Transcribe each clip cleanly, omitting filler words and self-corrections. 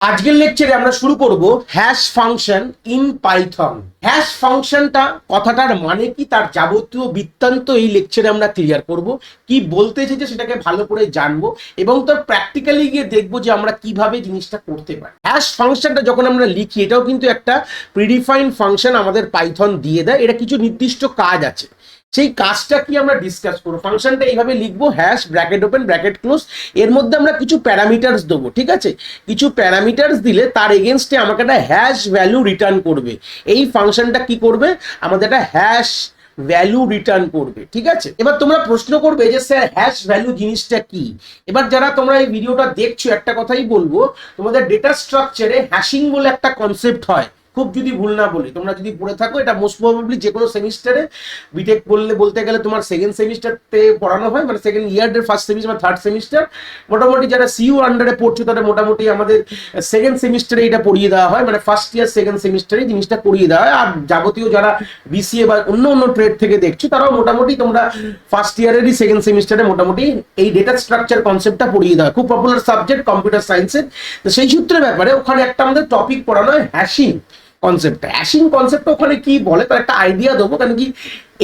আজকের লেকচারে আমরা শুরু করব hash function in Python. Hash ফাংশনটা কথাটার মানে কি, তার যাবতীয় বৃত্তান্ত এই লেকচারে আমরা ক্লিয়ার করব। কি বলতে এসেছে সেটাকে ভালো করে জানবো এবং তার প্র্যাকটিক্যালি গিয়ে দেখবো যে আমরা কিভাবে জিনিসটা করতে পারি। হ্যাশ ফাংশনটা যখন আমরা লিখি, এটাও কিন্তু একটা প্রিডিফাইন্ড ফাংশন আমাদের পাইথন দিয়ে দেয়। এটা কিছু নির্দিষ্ট কাজ আছে, সেই কাজটা কি আমরা ডিসকাস করবো। ফাংশনটা এইভাবে লিখবো, hash bracket open bracket close. এর মধ্যে আমরা কিছু প্যারামিটার্স দেবো, ঠিক আছে। কিছু প্যারামিটার্স দিলে তার এগেনস্টে আমাকে একটা হ্যাশ ভ্যালু রিটার্ন করবে। এই ফাংশনটা কি করবে, আমাদের একটা হ্যাশ ভ্যালু রিটার্ন করবে, ঠিক আছে। এবার তোমরা প্রশ্ন করবে যে স্যার হ্যাশ ভ্যালু জিনিসটা কি। এবার যারা তোমরা এই ভিডিওটা দেখছো, একটা কথাই বলবো, তোমাদের ডেটা স্ট্রাকচারে হ্যাশিং বলে একটা কনসেপ্ট হয়। খুব যদি ভুল না বলি, তোমরা যদি পড়ে থাকো, এটা মোস্ট প্রবাবলি যে কোনো সেমিস্টারে বিটেক বলতে গেলে তোমার সেকেন্ড সেমিস্টারতে পড়ানো হয়, মানে সেকেন্ড ইয়ারের ফার্স্ট সেমিস্টার বা থার্ড সেমিস্টার। মোটামুটি যারা সিইউ আন্ডারে পড়ছো তাদের মোটামুটি আমাদের সেকেন্ড সেমিস্টারে এটা পড়িয়ে দেওয়া হয়, মানে ফার্স্ট ইয়ার সেকেন্ড সেমিস্টারে জিনিসটা পড়িয়ে দেওয়া হয়। আর যাবতীয় যারা বিসিএ বা অন্য অন্য ট্রেড থেকে দেখছো, তারাও মোটামুটি তোমরা ফার্স্ট ইয়ারেরই সেকেন্ড সেমিস্টারে মোটামুটি এই ডেটা স্ট্রাকচার কনসেপ্টটা পড়িয়ে দেওয়া হয়। খুব পপুলার সাবজেক্ট কম্পিউটার সায়েন্সের। তো সেই সূত্রের ব্যাপারে ওখানে একটা আমাদের টপিক পড়ানো হয় হ্যাশিং কনসেপ্টটা। হ্যাশিং কনসেপ্টটা ওখানে কি বলে তার একটা আইডিয়া দেবো, কারণ কি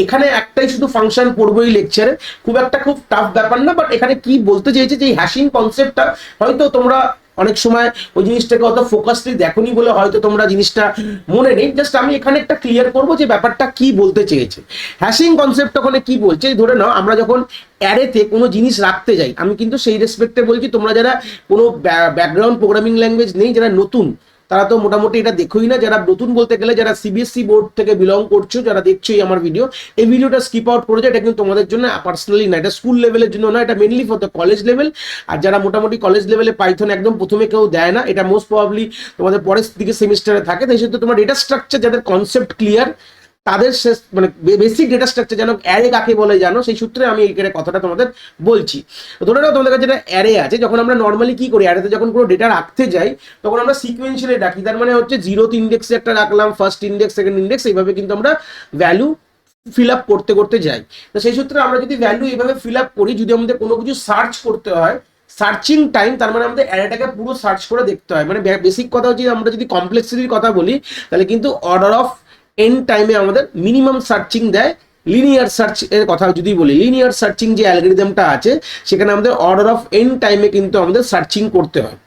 এখানে একটাই শুধু ফাংশন পড়বো এই লেকচারে, খুব টাফ ব্যাপার না। বাট এখানে কি বলতে চেয়েছে যে হ্যাশিং কনসেপ্টটা হয়তো তোমরা অনেক সময় ওই জিনিসটাকে অত ফোকাসলি দেখোনি বলে হয়তো তোমরা জিনিসটা মনে নেই। জাস্ট আমি এখানে একটা ক্লিয়ার করবো যে ব্যাপারটা কি বলতে চেয়েছে। হ্যাশিং কনসেপ্ট ওখানে কি বলছে, ধরে নাও আমরা যখন অ্যারেতে কোনো জিনিস রাখতে যাই, আমি কিন্তু সেই রেসপেক্টে বলছি, তোমরা যারা কোনো ব্যাকগ্রাউন্ড প্রোগ্রামিং ল্যাঙ্গুয়েজ নেই, যারা নতুন, তারা তো মোটামুটি এটা দেখোই না। যারা নতুন বলতে গেলে যারা সিবিএসসি বোর্ড থেকে বিলং করছো, যারা দেখছো আমার ভিডিও, এই ভিডিওটা স্কিপ আউট করে যায়। এটা কিন্তু তোমাদের জন্য পার্সোনালি না, এটা স্কুল লেভেলের জন্য না, এটা mainly for the college level. আর যারা মোটামুটি কলেজ লেভেলে পাইথন একদম প্রথমে কেউ দেয় না, এটা মোস্ট প্রবাবলি তোমাদের পরের দিকে সেমিস্টারে থাকে। তাই সেক্ষেত্রে তোমার ডেটা স্ট্রাকচার যাদের কনসেপ্ট ক্লিয়ার, তাদের শেষ মানে বেসিক ডেটা স্ট্রাকচার জানো, অ্যারে কাকে বলে জানো, সেই সূত্রে আমি এই কথাটা তোমাদের বলছি। ধরে নাও তোমাদের কাছে যেটা অ্যারে আছে, যখন আমরা নর্মালি কি করি, অ্যারেতে যখন কোনো ডেটা রাখতে যাই তখন আমরা সিকোয়েন্সিয়ালি রাখি। তার মানে হচ্ছে জিরোথ ইন্ডেক্সে একটা রাখলাম, ফার্স্ট ইন্ডেক্স, সেকেন্ড ইন্ডেক্স, এইভাবে কিন্তু আমরা ভ্যালু ফিল আপ করতে করতে যাই। তো সেই সূত্রে আমরা যদি ভ্যালু এইভাবে ফিল আপ করি, যদি আমাদের কোনো কিছু সার্চ করতে হয়, সার্চিং টাইম, তার মানে আমাদের অ্যারেটাকে পুরো সার্চ করে দেখতে হয়। মানে বেসিক কথা হচ্ছে, আমরা যদি কমপ্লেক্সিটির কথা বলি, তাহলে কিন্তু অর্ডার অফ এন টাইমে আমাদের মিনিমাম সার্চিং দেয়। লিনিয়ার সার্চ এর কথা যদি বলি, লিনিয়ার সার্চিং যে অ্যালগরিদমটা আছে, সেখানে আমাদের অর্ডার অফ এন টাইমে কিন্তু আমাদের সার্চিং করতে হয়।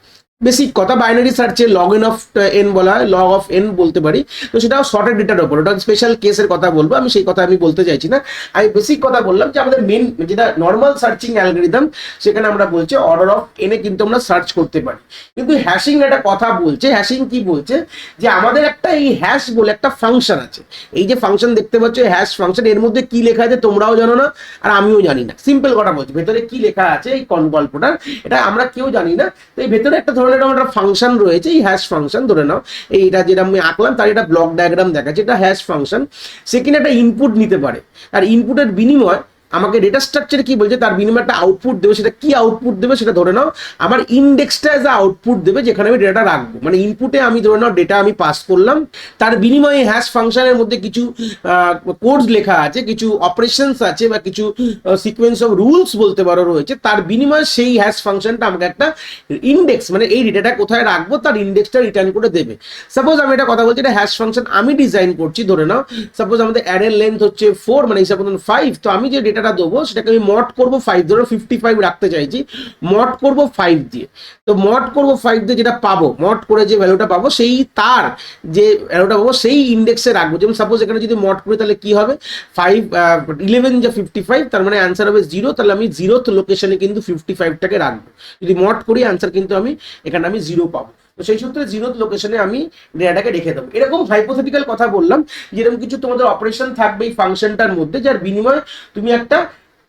বেসিক কথা, বাইনারি সার্চে লগ এন অফ এন বলা হয়, লগ অফ এন বলতে পারি। তো সেটাও শর্টেড ডেটার ওপর, ওটা স্পেশাল কেসের কথা বলবো, আমি সেই কথা আমি বলতে চাইছি না। আমি বেসিক কথা বললাম যে আমাদের মেন যেটা নর্মাল সার্চিং অ্যালগরিদম, সেখানে আমরা বলছি অর্ডার অফ এনে কিন্তু আমরা সার্চ করতে পারি। কিন্তু হ্যাশিং একটা কথা বলছে, হ্যাশিং কি বলছে, যে আমাদের একটা এই হ্যাশ বলে একটা ফাংশন আছে। এই যে ফাংশন দেখতে পাচ্ছ, হ্যাশ ফাংশন, এর মধ্যে কি লেখা আছে তোমরাও জানো না আর আমিও জানি না। সিম্পল কথা বলছি, ভেতরে কি লেখা আছে এই গল্পটার, এটা আমরা কেউ জানি না। তো এই ভেতরে একটা ধরনের একটা ফাংশন রয়েছে, এই হ্যাশ ফাংশন। ধরে নাও এইটা যেটা আমি আঁকলাম, তার এটা ব্লক ডায়াগ্রাম দেখাচ্ছে, এটা হ্যাশ ফাংশন। সে কিনা একটা ইনপুট নিতে পারে, আর ইনপুটের বিনিময় আমাকে ডেটা স্ট্রাকচারে কি বলছে, তার বিনিময়ে একটা আউটপুট দেবে। সেটা কি আউটপুট দেবে, সেটা ধরে নাও আমার ইন্ডেক্সটা এজ আউটপুট দেবে, যেখানে আমি ডেটা রাখবো। মানে ইনপুটে আমি ধরে নাও ডেটা আমি পাস করলাম, তার বিনিময়ে হ্যাশ ফাংশনের মধ্যে কিছু কোডস লেখা আছে, কিছু অপারেশনস আছে, বা কিছু সিকোয়েন্স অফ রুলস বলতে পারো রয়েছে। তার বিনিময়ে সেই হ্যাশ ফাংশনটা আমাকে একটা ইন্ডেক্স, মানে এই ডেটাটা কোথায় রাখবো তার ইন্ডেক্সটা রিটার্ন করে দেবে। সাপোজ আমি এটা কথা বলছি, এটা হ্যাশ ফাংশন আমি ডিজাইন করছি। ধরে নাও সাপোজ আমাদের অ্যারের লেন্থ হচ্ছে 4, মানে হিসাব মতন 5। তো আমি যে ডেটাটা দেবো সেটাকে আমি মড করবো 5, ধরো 55 রাখতে চাইছি, মড করবো 5 দিয়ে। তো মড করবো 5 দিয়ে, যেটা পাবো মড করে যে ভ্যালুটা পাবো, সেই তার যে ভ্যালুটা পাবো সেই ইন্ডেক্সে রাখবো। যেমন সাপোজ এখানে যদি মড করি, তাহলে কি হবে, 11 যা 55, তার মানে অ্যান্সার হবে 0। তাহলে আমি 0th লোকেশনে কিন্তু 55টাকে রাখবো। যদি মড করি অ্যান্সার কিন্তু আমি এখানে 0 পাবো। তো সেই সূত্রে 0th লোকেশনে আমি ডেটাটাকে রেখে দেবো। এরকম হাইপোথেটিক্যাল কথা বললাম, যেরকম কিছু তোমাদের অপারেশন থাকবে এই ফাংশনটার মধ্যে, যার বিনিময়ে তুমি একটা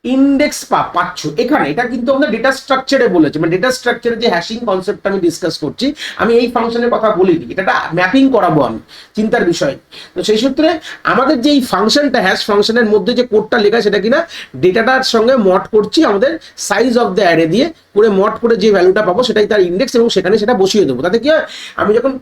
ইন্ডেক্স পাচ্ছ এখানে। এটা কিন্তু আমাদের ডেটা স্ট্রাকচারে বলেছে, মানে ডেটা স্ট্রাকচারে যে হ্যাশিং কনসেপ্টটা আমি ডিসকাস করছি, আমি এই ফাংশনের কথা বলিনি, এটা ম্যাপিং করাবো আমি, চিন্তার বিষয়। তো সেই সূত্রে আমাদের যে এই ফাংশনটা, হ্যাশ ফাংশনের মধ্যে যে কোডটা লেখা, সেটা কিনা ডেটাটার সঙ্গে মড করছি আমাদের সাইজ অফ দ্য অ্যারে দিয়ে, করে মড করে যে ভ্যালুটা পাবো সেটাই তার ইন্ডেক্স, এবং সেখানে সেটা বসিয়ে দেবো। তাতে কি হয়, আমি যখন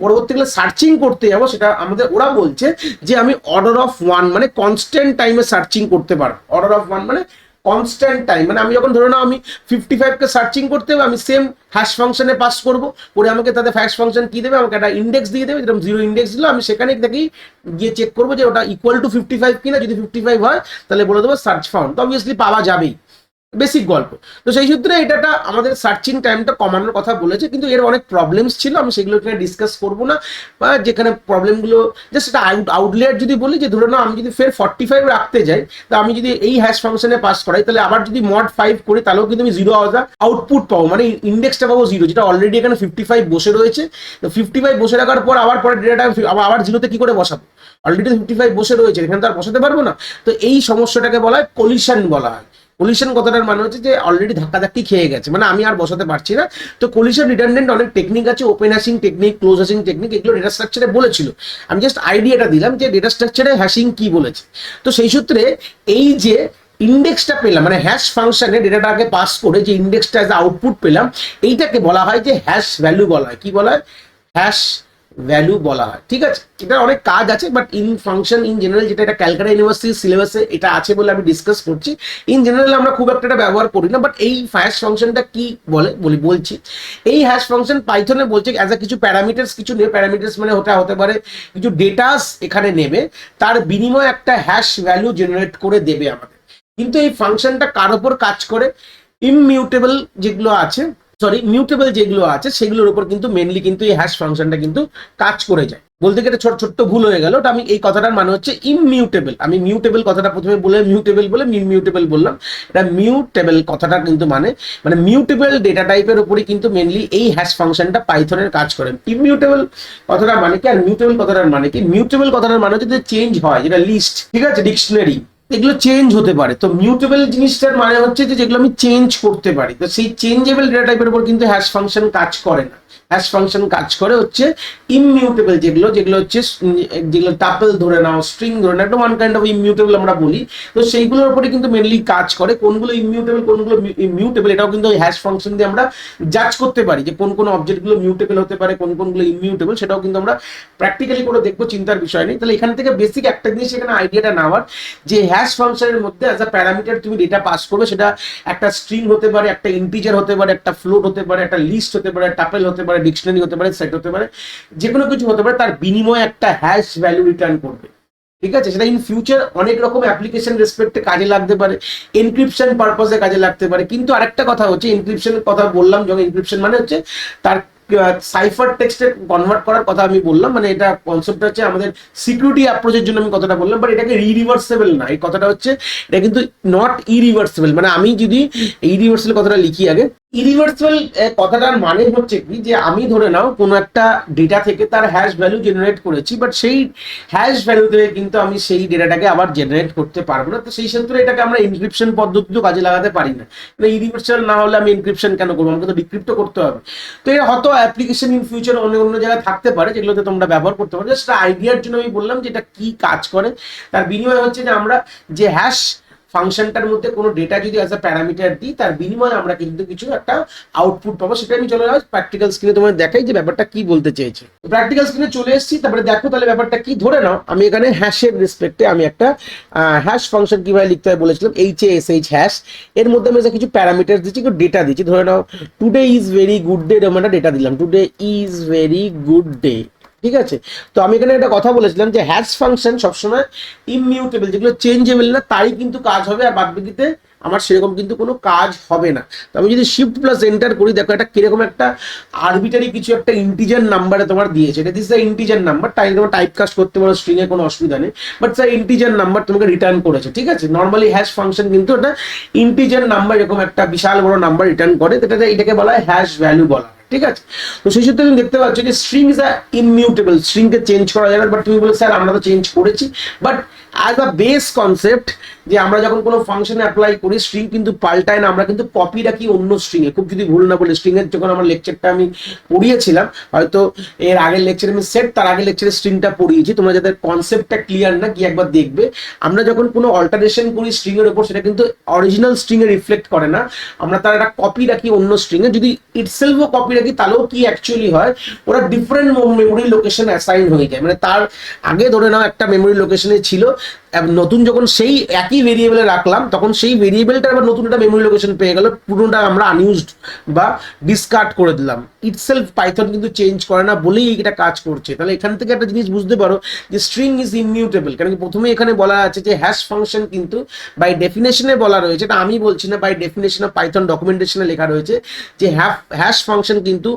পরবর্তীকালে সার্চিং করতে যাবো, সেটা আমাদের ওরা বলছে যে আমি অর্ডার অফ 1 মানে কনস্ট্যান্ট টাইমে সার্চিং করতে পারবো। অর্ডার অফ 1 মানে কনস্ট্যান্ট টাইম, মানে আমি যখন ধরে নাও আমি 55কে সার্চিং করতে হবে, আমি সেম হ্যাশ ফাংশনে পাস করবো, করে আমাকে তাদের হ্যাশ ফাংশন কি দেবে, আমাকে একটা ইন্ডেক্স দিয়ে দেবে, যেরকম 0 ইন্ডেক্স দিল, আমি সেখানে দেখি গিয়ে চেক করবো যে ওটা ইকুয়াল টু 55 কিনা, যদি 55 হয় তাহলে বলে দেবো সার্চ ফাউন্ড, তো অবভিয়াসলি পাওয়া যাবেই, বেসিক গল্প। তো সেই সূত্রে এটা আমাদের সার্চিং টাইমটা কমানোর কথা বলেছে, কিন্তু এর অনেক প্রবলেমস ছিল, আমি সেগুলো এখানে ডিসকাস করবো না, বা যেখানে প্রবলেমগুলো জাস্ট একটা আউটলেয়ার যদি বলি, যে ধরে নাও আমি যদি ফের 45 রাখতে যাই, তো আমি যদি এই হ্যাশ ফাংশনে পাস করাই, তাহলে আবার যদি মড 5 করি, তাহলেও কিন্তু আমি 0 আউটপুট পাবো, মানে ইন্ডেক্সটা পাবো 0, যেটা অলরেডি এখানে 55 বসে রয়েছে। তো 55 বসে রাখার পর আবার পরে ডেটাটা আবার 0তে কি করে বসাবো, অলরেডি 55 বসে রয়েছে, এখানে তো আর বসাতে পারবো না। তো এই সমস্যাটাকে বলা হয় কোলিশন বলা হয়। কোলিশন কথাটার মানে হচ্ছে যে অলরেডি ধাক্কাধাক্কি খেয়ে গেছে, মানে আমি আর বসাতে পারছি না। তো কোলিশন রিডান্ডেন্ট অনেক টেকনিক আছে, open hashing technique, close hashing technique, এগুলো ডেটা স্ট্রাকচারে বলেছিল, আমি জাস্ট আইডিয়াটা দিলাম যে ডেটা স্ট্রাকচারে হ্যাশিং কি বলেছে। তো সেই সূত্রে এই যে ইন্ডেক্সটা পেলাম, মানে হ্যাশ ফাংশনে ডেটাটাকে পাস করে যে ইন্ডেক্সটা অ্যাজ আউটপুট পেলাম, এইটাকে বলা হয় যে হ্যাশ ভ্যালু বলা হয়। কি বলা হয়? হ্যাশ ভ্যালু বলা হয়। ঠিক আছে, এটা অনেক কাজ আছে, but in function in general, যেটা এটা ক্যালকাটা ইউনিভার্সিটির সিলেবাসে এটা আছে বলে আমি ডিসকাস করছি, ইন জেনারেল আমরা খুব একটা ব্যবহার করি না। বাট এই হ্যাশ ফাংশনটা কি বলছি, এই হ্যাশ ফাংশন পাইথনে বলছে অ্যাজ আ কিছু প্যারামিটার্স কিছু নেবে, প্যারামিটার্স মানে ওটা হতে পারে কিছু ডেটাস এখানে নেবে, তার বিনিময়ে একটা হ্যাশ ভ্যালু জেনারেট করে দেবে আমাদের। কিন্তু এই ফাংশনটা কার ওপর কাজ করে? ইমিউটেবল যেগুলো আছে, মিউটেবল যেগুলো আছে সেগুলোর উপর কিন্তু মেনলি কিন্তু এই হ্যাশ ফাংশনটা কিন্তু কাজ করে যায়। বলতে গেলে ছোট্ট ভুল হয়ে গেল, ওটা আমি এই কথাটার মানে হচ্ছে ইমিউটেবল, আমি মিউটেবল কথাটা প্রথমে বলে মিউটেবল বলে ইমিউটেবল বললাম, এটা মিউটেবল কথাটা কিন্তু মানে মিউটেবল ডেটা টাইপের উপরই কিন্তু মেনলি এই হ্যাশ ফাংশনটা পাইথনের কাজ করে। ইমিউটেবল কথাটার মানে কি, আর মিউটেবল কথাটার মানে কি? মিউটেবল কথাটার মানে হচ্ছে চেঞ্জ হয়, যেটা লিস্ট, ঠিক আছে, ডিকশনারি, এগুলো চেঞ্জ হতে পারে। তো মিউটেবল জিনিসটার মানে হচ্ছে যে যেগুলো আমি চেঞ্জ করতে পারি, তো সেই চেঞ্জেবল ডেটা টাইপের উপর কিন্তু হ্যাশ ফাংশন কাজ করে না। হ্যাশ ফাংশন কাজ করে হচ্ছে ইমিউটেবল যেগুলো হচ্ছে, যেগুলো টাপল ধরে নাও, স্ট্রিং ধরে নাও, একটা ওয়ান কাইন্ড অফ ইমিউটেবল আমরা বলি। তো সেইগুলোর উপরে কিন্তু মেনলি কাজ করে, কোনগুলো ইমিউটেবল কোনগুলো মিউটেবল, এটাও কিন্তু ওই হ্যাশ ফাংশন দিয়ে আমরা জাজ করতে পারি যে কোন কোন অবজেক্টগুলো মিউটেবল হতে পারে, কোনগুলো ইমিউটেবল, সেটাও কিন্তু আমরা প্র্যাকটিক্যালি করে দেখবো, চিন্তার বিষয় নেই। তাহলে এখান থেকে বেসিক একটা জিনিস এখানে আইডিয়াটা নেওয়ার, যে হ্যাশ ফাংশনের মধ্যে অ্যাজ আ প্যারামিটার তুমি ডেটা পাস করবে, সেটা একটা স্ট্রিং হতে পারে, একটা ইন্টিজার হতে পারে, একটা ফ্লোট হতে পারে, একটা লিস্ট হতে পারে, টাপেল হতে পারে, ডিকশনারি হতে পারে, সেট হতে পারে, যে কোনো কিছু হতে পারে, তার বিনিময়ে একটা হ্যাশ ভ্যালু রিটার্ন করবে। ঠিক আছে, সেটা ইন ফিউচার অনেক রকম অ্যাপ্লিকেশন রেসপেক্টে কাজে লাগতে পারে, এনক্রিপশন পারপাসে কাজে লাগতে পারে। কিন্তু আরেকটা কথা হচ্ছে, এনক্রিপশনের কথা বললাম যখন, এনক্রিপশন মানে হচ্ছে তার সাইফার টেক্সটে কনভার্ট করার কথা আমি বললাম, মানে এটা কনসেপ্ট হচ্ছে আমাদের সিকিউরিটি অ্যাপ্রোচের জন্য আমি কথাটা বললাম, বাট এটাকে রিভার্সেবল না, এই কথাটা হচ্ছে এটা কিন্তু নট ইরিভার্সেবল। মানে আমি যদি ইরিভার্সেবল কথাটা লিখি আগে, ইরিভার্সেবল কথাটার মানে হচ্ছে কি, যে আমি ধরে নাও কোনো একটা ডেটা থেকে তার হ্যাশ ভ্যালু জেনারেট করেছি, বাট সেই হ্যাশ ভ্যালু থেকে কিন্তু আমি সেই ডেটাটাকে আবার জেনারেট করতে পারবো না। তো সেই ক্ষেত্রে এটাকে আমরা এনক্রিপশন পদ্ধতিও কাজে লাগাতে পারি না। ইরিভার্সেবল না হলে আমি এনক্রিপশন কেন করবো, আমাকে তো ডিক্রিপ্টও করতে হবে। তো এটা হয়তো অ্যাপ্লিকেশন ইন ফিউচার অন্য জায়গায় থাকতে পারে, যেগুলোতে তোমরা ব্যবহার করতে পারো। জাস্ট আইডিয়ার জন্য আমি বললাম যে এটা কি কাজ করে। তার বিনিময়ে হচ্ছে যে আমরা যে হ্যাশ ফাংশনটার মধ্যে কোনো ডেটা যদি অ্যাজ আ প্যারামিটার দিই, তার বিনিময়ে আমরা কিন্তু কিছু একটা আউটপুট পাবো। সেটা আমি চলে যাবো প্র্যাকটিক্যাল স্ক্রিনে, তোমার দেখাই যে ব্যাপারটা কি বলতে চেয়েছে। প্র্যাকটিক্যাল স্ক্রিনে চলে এসেছি, তারপরে দেখো তাহলে ব্যাপারটা কি। ধরে নাও আমি এখানে হ্যাশের রেসপেক্টে আমি একটা হ্যাশ ফাংশন কিভাবে লিখতে হয় বলেছিলাম, HASH হ্যাশ, এর মধ্যে আমি কিছু প্যারামিটার দিচ্ছি, কিছু ডেটা দিচ্ছি। ধরে নাও today is very good day, এরকম একটা ডেটা দিলাম, today is very good day. ঠিক আছে, তো আমি এখানে একটা কথা বলেছিলাম যে হ্যাশ ফাংশন সবসময় ইমিউটেবল, যেগুলো চেঞ্জেবল না তারই কিন্তু কাজ হবে, আর বাদবাকিতে আমার সেরকম কিন্তু কোনো কাজ হবে না। তো আমি যদি শিফট প্লাস এন্টার করি, দেখো এটা কিরকম একটা আরবিটারি কিছু একটা ইন্টিজার নাম্বারে তোমার দিয়েছে, এটা দিস দ্য ইন্টিজার নাম্বার, তাই তোমার টাইপ কাস্ট করতে পারো, স্ট্রিং এর কোনো অসুবিধা নেই, বাট স্যার ইন্টিজার নাম্বার তোমাকে রিটার্ন করেছে। ঠিক আছে, নর্মালি হ্যাশ ফাংশন কিন্তু এটা ইন্টিজার নাম্বার, এরকম একটা বিশাল বড় নাম্বার রিটার্ন করে, এটাকে বলা হয় হ্যাশ ভ্যালু বলা। ঠিক আছে, তো সেই সূত্রে তুমি দেখতে পাচ্ছ যে স্ট্রিং ইজ আ ইমিউটেবল, স্ট্রিংকে চেঞ্জ করা যাবে। বাট তুমি বলে স্যার আমরা তো চেঞ্জ করেছি, but as a base concept যে আমরা যখন কোনো ফাংশনে অ্যাপ্লাই করি, স্ট্রিং কিন্তু পাল্টায় না, আমরা কিন্তু কপি রাখি অন্য স্ট্রিং এ। খুব যদি ভুল না বলে, স্ট্রিং এর যখন আমার লেকচারটা আমি পড়িয়েছিলাম, হয়তো এর আগের লেকচারে আমি সেট, তার আগের লেকচারে স্ট্রিংটা পড়িয়েছি, তোমরা যাদের কনসেপ্টটা ক্লিয়ার না গিয়ে একবার দেখবে। আমরা যখন কোনো অল্টারেশন করি স্ট্রিং এর উপর, সেটা কিন্তু অরিজিনাল স্ট্রিং এ রিফ্লেক্ট করে না, আমরা তার একটা কপি রাখি অন্য স্ট্রিং এ। যদি ইটসেলফও কপি রাখি, তাহলেও কি অ্যাকচুয়ালি হয়, ওরা ডিফারেন্ট মেমোরি লোকেশন অ্যাসাইন হয়ে যায়। মানে তার আগে ধরে নাও একটা মেমোরি লোকেশনে ছিল, নতুন যখন সেই একই ভেরিয়েবলে রাখলাম তখন সেই ভেরিয়েবলটা আবার নতুন একটা মেমোরি লোকেশন পেয়ে গেল, পুরোটা আমরা আনইউজড বা ডিসকার্ড করে দিলাম। ইটসেলফ পাইথন কিন্তু চেঞ্জ করে না বলেই এটা কাজ করছে। তাহলে এখান থেকে একটা জিনিস বুঝতে পারো যে স্ট্রিং ইজ ইমিউটেবল, কারণ প্রথমে এখানে বলা আছে যে হ্যাশ ফাংশন কিন্তু বাই ডেফিনেশনে বলা রয়েছে, এটা আমি বলছি না, বাই ডেফিনেশন অফ পাইথন ডকুমেন্টেশনে লেখা রয়েছে যে হ্যাশ ফাংশন কিন্তু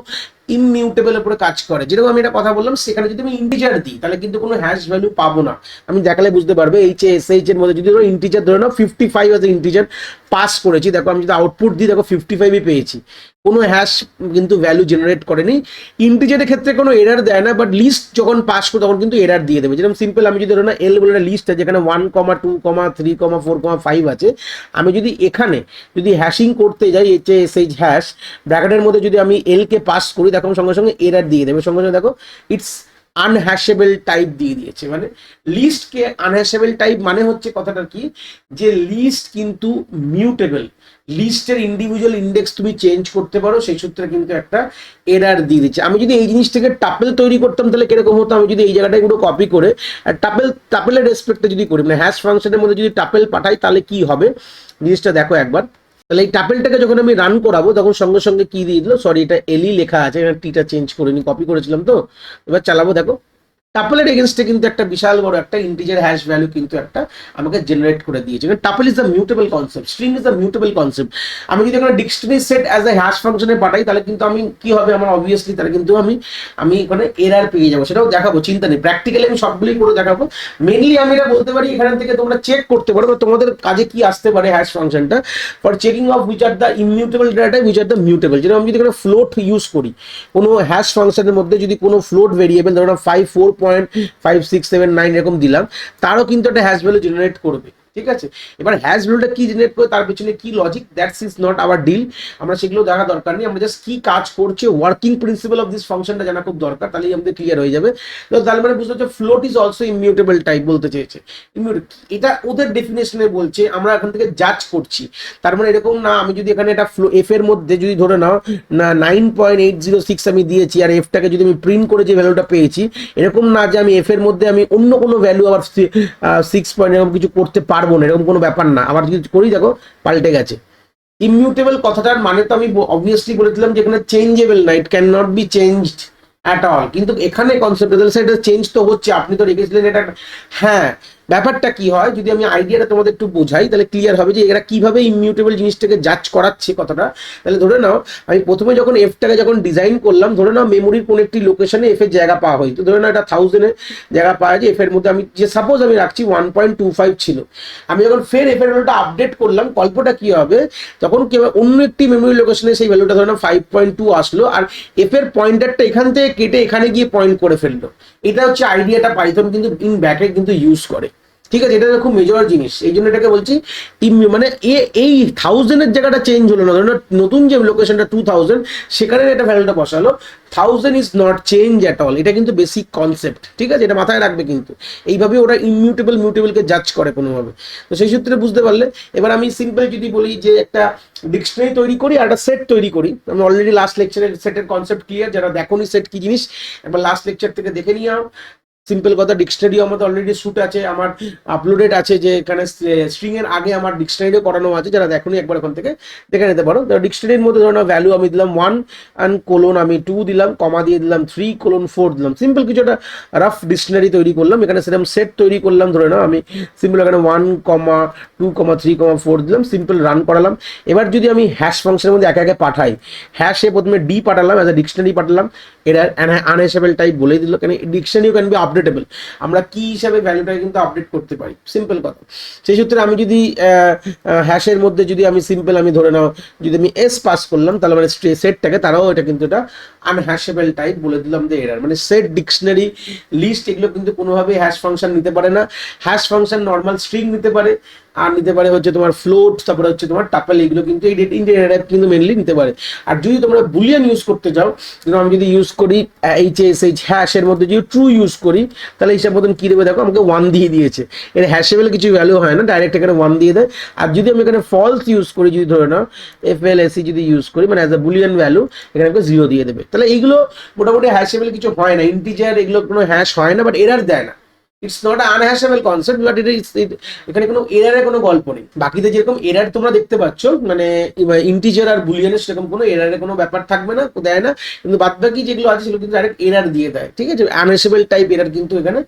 ইমিউটেবল উপরে কাজ করে। যেরকম আমি একটা কথা বললাম, সেখানে যদি আমি ইন্টিজার দিই তাহলে কিন্তু কোনো হ্যাশ ভ্যালু পাবো না। আমি দেখালে বুঝতে পারবে এইচ এর মধ্যে যদি ধরো ইন্টিজার ধরে নাও 55 এজ ইন্টিজার পাস করেছি, দেখো আমি যদি আউটপুট দিই দেখো 55ই পেয়েছি, কোনো হ্যাশ কিন্তু ভ্যালু জেনারেট করেনি। ইন্টিজারের ক্ষেত্রে কোনো এরার দেয় না, বাট লিস্ট যখন পাস করো তখন কিন্তু এরার দিয়ে দেবে। যেরকম সিম্পল আমি যদি ধরো না এল বলে একটা লিস্ট আছে যেখানে 1, 2, 3, 4, 5 আছে, আমি যদি এখানে যদি হ্যাশিং করতে যাই এইচ হ্যাশ ব্র্যাকেটের মধ্যে যদি আমি এল কে পাস করি, দেখো সঙ্গে সঙ্গে এরার দিয়ে দেবে, সঙ্গে সঙ্গে দেখো ইটস আনহ্যাশেবল টাইপ দিয়ে দিয়েছে। মানে লিস্টকে আনহ্যাশেবল টাইপ মানে হচ্ছে কথাটা কি, যে লিস্ট কিন্তু মিউটেবল, লিস্টের ইন্ডিভিজুয়াল ইন্ডেক্স তুমি চেঞ্জ করতে পারো, সেই সূত্রে কিন্তু একটা এরার দিয়ে দিচ্ছে। আমি যদি এই জিনিস থেকে টাপেল তৈরি করতাম তাহলে কিরকম হতো, আমি যদি এই জায়গাটা পুরো কপি করে আর টাপেলের রেসপেক্টে যদি করি, মানে হ্যাশ ফাংশনের মধ্যে যদি টাপেল পাঠাই তাহলে কি হবে জিনিসটা দেখো একবার। তাহলে এই টাপেলটাকে যখন আমি রান করাবো তখন সঙ্গে সঙ্গে কি দিয়ে দিল, সরি এটা এলই লেখা আছে, এখানে টিটা চেঞ্জ করিনি, কপি করেছিলাম তো। এবার চালাবো, দেখো টাপেলের এগেনস্টে কিন্তু একটা বিশাল বড় একটা ইন্টিজার হ্যাশ ভ্যালু কিন্তু একটা আমাকে জেনারেট করে দিয়েছে। Tuple is the mutable concept, string is the mutable concept. আমি যদি এখানে dictionary set as a hash ফাংশনে পাঠাই তাহলে কিন্তু আমি কি হবে, আমার অবভিয়াসলি তাহলে কিন্তু আমি এখানে এরার পেয়ে যাবো, সেটাও দেখাবো, চিন্তা নেই, প্র্যাকটিক্যালি আমি সবগুলোই করে দেখাবো। মেনলি আমি এটা বলতে পারি এখান থেকে তোমরা চেক করতে পারো তোমাদের কাজে কি আসতে পারে হ্যাশ ফাংশনটা, for checking of which are the immutable data, which are the mutable. যেরকম আমি যদি এখানে ফ্লোট ইউজ করি, কোনো হ্যাশ ফাংশনের মধ্যে যদি কোনো ফ্লোট ভেরিয়েবল ধরো 5, 4.5, 6, 7, 9 এরকম দিলাম, তারও কিন্তু একটা হ্যাশ ভ্যালু জেনারেট করবে, ঠিক আছে। এবার হ্যাশ ভ্যালুটা কি জেনারেট করে, তার পেছনে কি logic, that's is not our deal, আমরা সেগুলো দেখা দরকার নেই। আমরা জাস্ট কি কাজ করছে, ওয়ার্কিং প্রিন্সিপাল অফ দিস ফাংশনটা জানা খুব দরকার, তাহলেই আমাদের ক্লিয়ার হয়ে যাবে। তো তার মানে বুঝতে হচ্ছে float is also immutable type বলতে চেয়েছে। এটা ওদের ডেফিনেশনে বলছে, আমরা এখান থেকে জাজ করছি। তার মানে এরকম না আমি যদি এখানে একটা এফ এর মধ্যে যদি ধরে নাও না 9.806 আমি দিয়েছি আর এফটাকে যদি আমি প্রিন্ট করে যে ভ্যালুটা পেয়েছি, এরকম না যে আমি এফ এর মধ্যে আমি অন্য কোনো ভ্যালু আবার 6 পয়েন্ট এরকম কিছু করতে পারবো না, এরকম কোনো ব্যাপার না। আবার যদি করি দেখো পাল্টে গেছে। ইমিউটেবল কথাটার মানে তো আমি অবভিয়াসলি বলেছিলাম যে এখানে চেঞ্জেবল না, it can not be changed at all, কিন্তু এখানে কনসেপ্ট সেটা চেঞ্জ তো হচ্ছে, আপনি তো রেখেছিলেন এটা। হ্যাঁ, ব্যাপারটা কি হয় যদি আমি আইডিয়াটা তোমাদের একটু বোঝাই তাহলে ক্লিয়ার হবে যে এরা কিভাবে ইমিউটেবল জিনিসটাকে জাজ করাচ্ছে কথাটা। তাহলে ধরে নাও আমি প্রথমে যখন এফটাকে যখন ডিজাইন করলাম, ধরে নাও মেমোরির কোনো একটি লোকেশনে এফ এর জায়গা পাওয়া হয়, তো ধরে নাও এটা 1000 জায়গা পাওয়া যায় এফ এর মধ্যে, আমি যে সাপোজ আমি রাখছি 1.25 ছিল, আমি যখন ফের এফ এর ভ্যালুটা আপডেট করলাম, গল্পটা কি হবে, তখন কি হবে অন্য একটি মেমোরি লোকেশনে সেই ভ্যালুটা ধরে নাও 5.2 আসলো, আর এফ এর পয়েন্টারটা এখান থেকে কেটে এখানে গিয়ে পয়েন্ট করে ফেললো। এটা হচ্ছে আইডিয়াটা পাইথন কিন্তু ইন ব্যাকে কিন্তু ইউজ করে, ঠিক আছে। এটা খুব মেজর জিনিস, এই জন্য এটাকে বলছি মানে এই 1000 এর জায়গাটা চেঞ্জ হলো না, ধরুন নতুন যে লোকেশনটা 2000 সেখানে এটা ভ্যালুটা বসালো, 1000 is not change at all, এটা কিন্তু বেসিক কনসেপ্ট, ঠিক আছে, এটা মাথায় রাখবে। কিন্তু এইভাবে ওরা ইমিউটেবল মিউটেবলকে জাজ করে কোনোভাবে, তো সেই সূত্রে বুঝতে পারলে। এবার আমি সিম্পল যদি বলি যে একটা ডিকশনারি তৈরি করি আর একটা সেট তৈরি করি, আমি অলরেডি লাস্ট লেকচারের সেটের কনসেপ্ট ক্লিয়ার, যারা দেখোনি সেট কি জিনিস একবার লাস্ট লেকচার থেকে দেখে নিয়ে আও। সিম্পল কথা, ডিকশনারিও আমাদের অলরেডি শুট আছে, আমার আপলোডেড আছে, যে এখানে স্ট্রিং এর আগে আমার ডিকশনারিও করানো আছে, যারা দেখোনি একবার ওখান থেকে দেখে নিতে পারো। ডিকশনারির মধ্যে ধরো ভ্যালু আমি দিলাম 1 and কোলন আমি 2 দিলাম, কমা দিয়ে দিলাম 3:4 দিলাম, সিম্পল কিছু একটা রাফ ডিকশনারি তৈরি করলাম। এখানে সেরকম সেট তৈরি করলাম, ধরে নাও আমি সিম্পল এখানে 1, 2, 3, 4 দিলাম, সিম্পল রান করালাম। এবার যদি আমি হ্যাশ ফাংশনের মধ্যে একে একে পাঠাই, হ্যাশে প্রথমে ডি পাঠালাম, অ্যাজ এ ডিকশনারি পাঠালাম, এটা আনহ্যাশেবল টাইপ বলে দিল, কেন ডিকশনারিও ক্যান বি আপডেটেবল, আমরা কি হিসাবে ভ্যালুটাকে কিন্তু আপডেট করতে পারি, সিম্পল কথা। সেই সূত্রে আমি যদি হ্যাশের মধ্যে যদি আমি সিম্পল আমি ধরে নাও যদি আমি এস পাস করলাম, তাহলে মানে সেটটাকে তারাও এটা কিন্তু এটা আনহ্যাশেবল টাইপ বলে দিলাম যে এরার, মানে সেট, ডিকশনারি, লিস্ট এগুলো কিন্তু কোনোভাবেই হ্যাশ ফাংশন নিতে পারে না। হ্যাশ ফাংশন নর্মাল স্ট্রিং নিতে পারে, আর নিতে পারে হচ্ছে তোমার ফ্লোট, তারপরে হচ্ছে তোমার টাপল, এগুলো কিন্তু এই ডেটা কিন্তু মেনলি নিতে পারে। আর যদি তোমরা বুলিয়ান ইউজ করতে চাও, আমি যদি ইউজ করি এইচ হ্যাশের মধ্যে যদি ট্রু ইউজ করি, তাহলে হিসাব মতন কি দেবে দেখো, আমাকে 1 দিয়ে দিয়েছে, এর হ্যাশেবল কিছু ভ্যালু হয় না, ডাইরেক্ট এখানে 1 দিয়ে দেয়। আর যদি আমি এখানে ফলস ইউজ করি, যদি ধরে নাও FLSE যদি ইউজ করি, মানে অ্যাজ এ বুলিয়ান ভ্যালু, এখানে আমাকে 0 দিয়ে দেবে। তাহলে এইগুলো মোটামুটি হ্যাশেবল কিছু হয় না, ইন্টিজার এগুলো কোনো হ্যাশ হয় না, বাট এরার দেয় না, ইটস নট আনহ্যাশেবল কনসেপ্ট, বাট এখানে কোনো এরারের কোনো গল্প নেই। বাকিতে যেরকম এরার তোমরা দেখতে পাচ্ছ, মানে ইন্টিজার আর বুলিয়ানের সেরকম কোনো এরারের কোনো ব্যাপার থাকবে না, দেয় না, কিন্তু বাদ বাকি যেগুলো আছে সেগুলো কিন্তু ডাইরেক্ট এরার দিয়ে দেয়। ঠিক আছে, আনহ্যাশেবল টাইপ এরার কিন্তু এখানে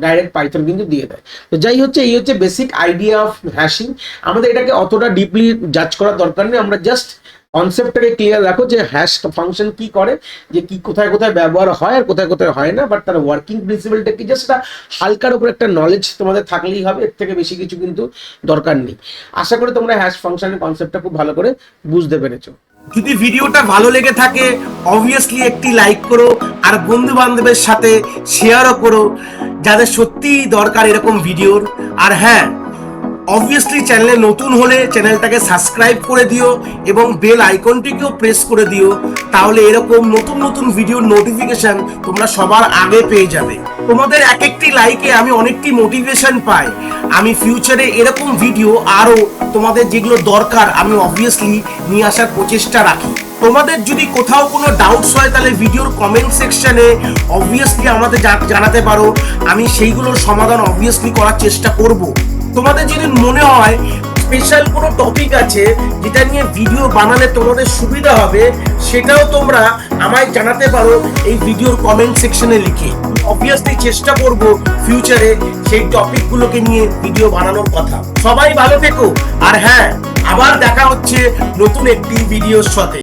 ডাইরেক্ট পাইথন কিন্তু দিয়ে দেয়। তো যাই হচ্ছে, এই হচ্ছে বেসিক আইডিয়া অফ হ্যাশিং। আমাদের এটাকে অতটা ডিপলি জাজ করার দরকার নেই, আমরা জাস্ট কনসেপ্টটাকে ক্লিয়ার রাখো যে হ্যাশ ফাংশন কি করে, যে কি কোথায় কোথায় ব্যবহার হয় আর কোথায় কোথায় হয় না, বাট তার ওয়ার্কিং প্রিন্সিপালটা কি, জাস্ট একটা হালকার উপর একটা নলেজ তোমাদের থাকলেই হবে, এর থেকে বেশি কিছু কিন্তু দরকার নেই। আশা করি তোমরা হ্যাশ ফাংশনের কনসেপ্টটা খুব ভালো করে বুঝতে পেরেছো। যদি ভিডিওটা ভালো লেগে থাকে অবভিয়াসলি একটি লাইক করো, আর বন্ধু বান্ধবের সাথে শেয়ারও করো যাদের সত্যিই দরকার এরকম ভিডিওর। আর হ্যাঁ, অবভিয়াসলি চ্যানেলে নতুন হলে চ্যানেলটাকে সাবস্ক্রাইব করে দিও এবং বেল আইকনটিকেও প্রেস করে দিও, তাহলে এরকম নতুন নতুন ভিডিওর নোটিফিকেশন তোমরা সবার আগে পেয়ে যাবে। তোমাদের এক একটি লাইকে আমি অনেকটি মোটিভেশন পাই, আমি ফিউচারে এরকম ভিডিও আরো তোমাদের যেগুলো দরকার আমি অবভিয়াসলি নিয়ে আসার প্রচেষ্টা রাখি। তোমাদের যদি কোথাও কোনো ডাউটস হয় তাহলে ভিডিওর কমেন্ট সেকশনে অবভিয়াসলি আমাদের জানাতে পারো, আমি সেইগুলোর সমাধান অবভিয়াসলি করার চেষ্টা করব। তোমাদের যদি মনে হয় স্পেশাল কোনো টপিক আছে যেটা নিয়ে ভিডিও বানালে তোমাদের সুবিধা হবে, সেটাও তোমরা আমায় জানাতে পারো এই ভিডিওর কমেন্ট সেকশনে লিখে। অবভিয়াসলি চেষ্টা করব ফিউচারে সেই টপিকগুলোকে নিয়ে ভিডিও বানানোর কথা। সবাই ভালো থেকো, আর হ্যাঁ, আবার দেখা হচ্ছে নতুন একটি ভিডিওর সাথে।